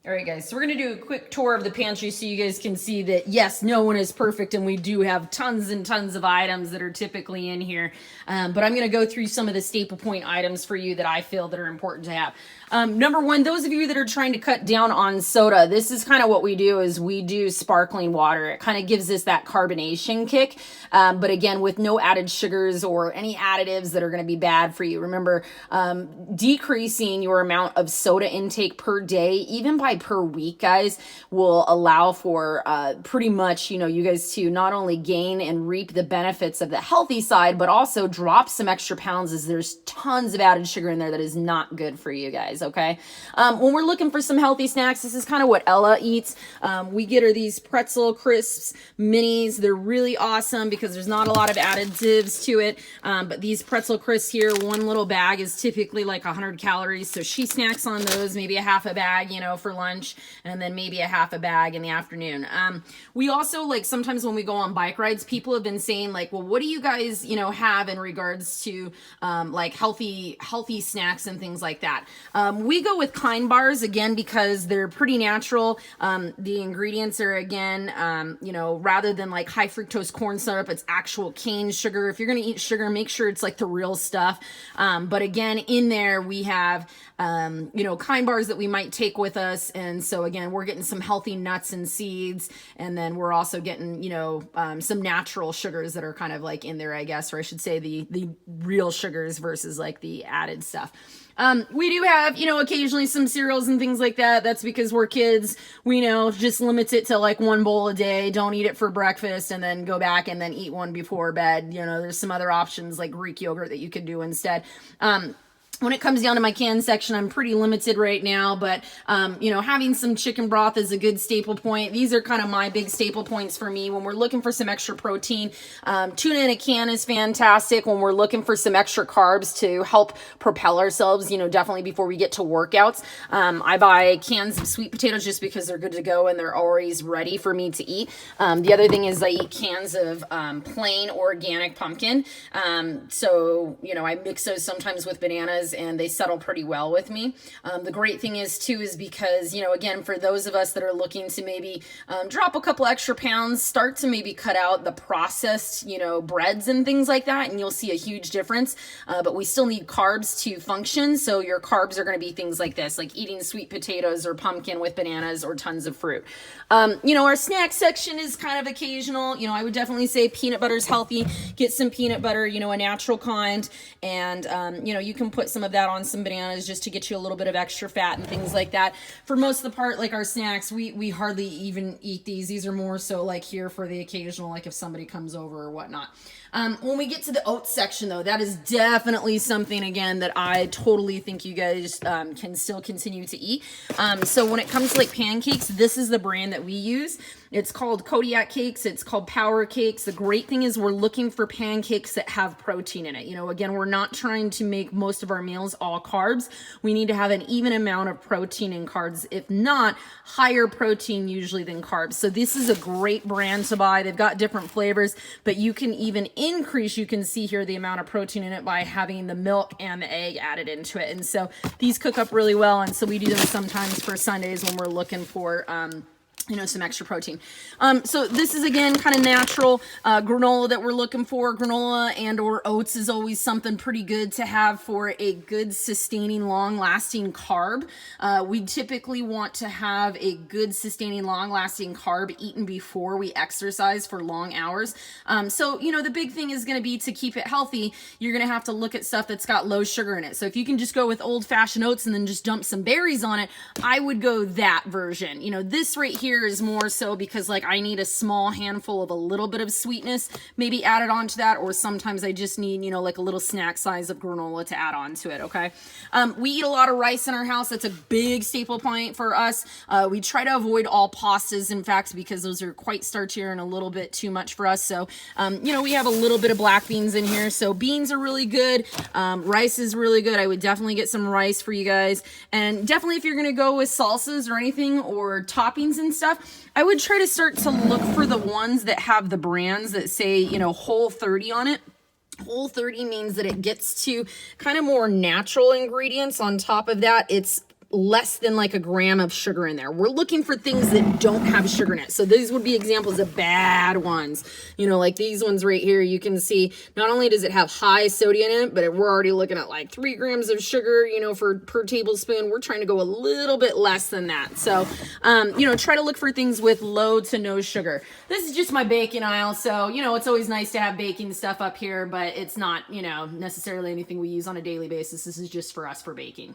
All right, guys, so we're going to do a quick tour of the pantry so you guys can see that, yes, no one is perfect, and we do have tons and tons of items that are typically in here. But I'm going to go through some of the staple point items for you that I feel that are important to have. Number one, those of you that are trying to cut down on soda, this is kind of what we do is we do sparkling water. It kind of gives us that carbonation kick, but again, with no added sugars or any additives that are going to be bad for you. Remember, decreasing your amount of soda intake per day, even by per week, guys, will allow for pretty much, you guys to not only gain and reap the benefits of the healthy side, but also drop some extra pounds, as there's tons of added sugar in there that is not good for you guys. Okay. When we're looking for some healthy snacks, this is kind of what Ella eats. We get her these pretzel crisps minis. They're really awesome because there's not a lot of additives to it. But these pretzel crisps here, one little bag is typically like 100 calories. So she snacks on those, maybe a half a bag, for lunch, and then maybe a half a bag in the afternoon. We also, like, sometimes when we go on bike rides, people have been saying, like, well, what do you guys, have in regards to, like healthy snacks and things like that? We go with Kind bars, again, because they're pretty natural. The ingredients are, again, rather than like high fructose corn syrup, it's actual cane sugar. If you're going to eat sugar, make sure it's like the real stuff. But again, in there we have, Kind bars that we might take with us. And so again, we're getting some healthy nuts and seeds. And then we're also getting, some natural sugars that are kind of like in there, I guess, or I should say the real sugars versus like the added stuff. We do have, occasionally some cereals and things like that. That's because we're kids. We know, just limits it to like one bowl a day. Don't eat it for breakfast and then go back and then eat one before bed. There's some other options like Greek yogurt that you could do instead. When it comes down to my can section, I'm pretty limited right now, but, having some chicken broth is a good staple point. These are kind of my big staple points for me when we're looking for some extra protein. Tuna in a can is fantastic when we're looking for some extra carbs to help propel ourselves, definitely before we get to workouts. I buy cans of sweet potatoes just because they're good to go and they're always ready for me to eat. The other thing is I eat cans of plain organic pumpkin. So, I mix those sometimes with bananas, and they settle pretty well with me. The great thing is too, is because, again, for those of us that are looking to maybe drop a couple extra pounds, start to maybe cut out the processed, breads and things like that, and you'll see a huge difference. But we still need carbs to function. So your carbs are going to be things like this, like eating sweet potatoes or pumpkin with bananas or tons of fruit. Our snack section is kind of occasional. I would definitely say peanut butter is healthy. Get some peanut butter, a natural kind. And, you can put some of that on some bananas just to get you a little bit of extra fat and things like that. For most of the part, like our snacks, we hardly even eat these. These are more so like here for the occasional, like if somebody comes over or whatnot. When we get to the oats section, though, that is definitely something, again, that I totally think you guys can still continue to eat. So when it comes to like pancakes, this is the brand that we use. It's called Kodiak Cakes. It's called Power Cakes. The great thing is we're looking for pancakes that have protein in it. Again, we're not trying to make most of our meals all carbs. We need to have an even amount of protein and carbs, if not higher protein usually than carbs. So this is a great brand to buy. They've got different flavors, but you can even increase, you can see here, the amount of protein in it by having the milk and the egg added into it. And so these cook up really well. And so we do them sometimes for Sundays when we're looking for, some extra protein. So this is, again, kind of natural granola that we're looking for. Granola and or oats is always something pretty good to have for a good, sustaining, long-lasting carb. We typically want to have a good, sustaining, long-lasting carb eaten before we exercise for long hours. So, the big thing is going to be to keep it healthy, you're going to have to look at stuff that's got low sugar in it. So if you can just go with old-fashioned oats and then just dump some berries on it, I would go that version. This right here is more so because, like, I need a small handful of a little bit of sweetness maybe added onto that, or sometimes I just need, like a little snack size of granola to add on to it. Okay. We eat a lot of rice in our house. That's a big staple point for us. We try to avoid all pastas, in fact, because those are quite starchier and a little bit too much for us. So, we have a little bit of black beans in here. So beans are really good. Rice is really good. I would definitely get some rice for you guys. And definitely if you're going to go with salsas or anything or toppings and stuff, I would try to start to look for the ones that have the brands that say, Whole 30 on it. Whole 30 means that it gets to kind of more natural ingredients. On top of that, it's less than like a gram of sugar in there. We're looking for things that don't have sugar in it. So these would be examples of bad ones. You know, like these ones right here, you can see not only does it have high sodium in it, but we're already looking at like 3 grams of sugar, you know, per tablespoon. We're trying to go a little bit less than that. So, you know, try to look for things with low to no sugar. This is just my baking aisle. So, you know, it's always nice to have baking stuff up here, but it's not, you know, necessarily anything we use on a daily basis. This is just for us for baking.